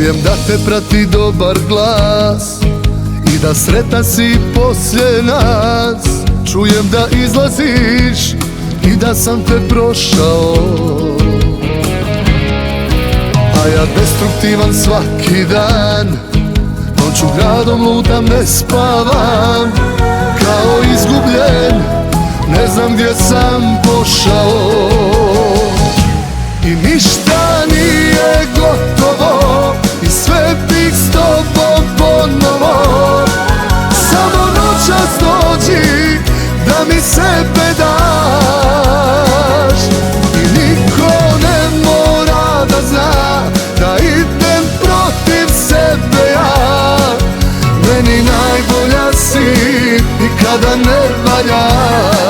Čujem da te prati dobar glas i da sretan si poslije nas. Čujem da izlaziš i da sam te prošao, a ja destruktivan svaki dan. Noću gradom lutam, ne spavam, kao izgubljen, ne znam gdje sam pošao. I ništa nije gotovo i sve bih s tobom ponovo. Samo noćas dođi da mi sebe daš. I niko ne mora da zna da idem protiv sebe ja. Meni najbolja si i kada ne valjaš.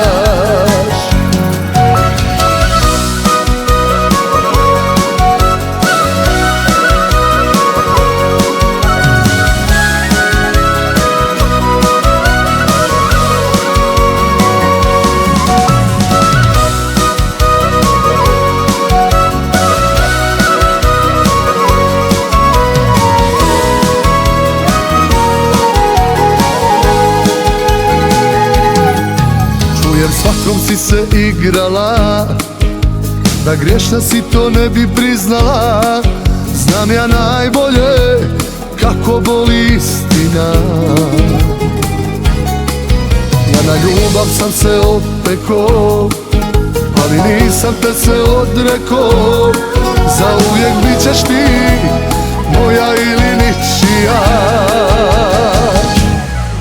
Jer svakom si se igrala, da grešna si to ne bi priznala. Znam ja najbolje kako boli istina. Ja na ljubav sam se opekao, ali nisam te se odrekao. Zauvijek bit ćeš ti moja ili ničija.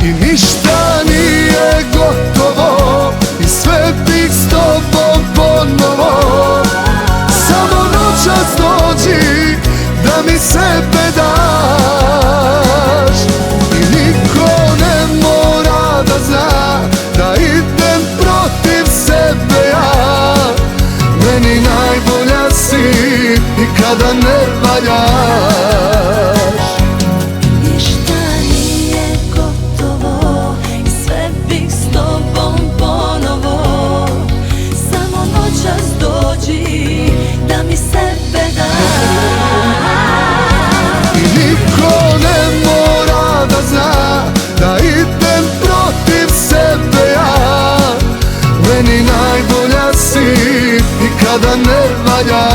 I ništa nije gotovo i sve bih s tobom ponovo. Samo noćas dođi da mi sebe daš. I niko ne mora da zna da idem protiv sebe ja. Meni najbolja si i kada ne valjaš. Meni najbolja si i kada ne valja.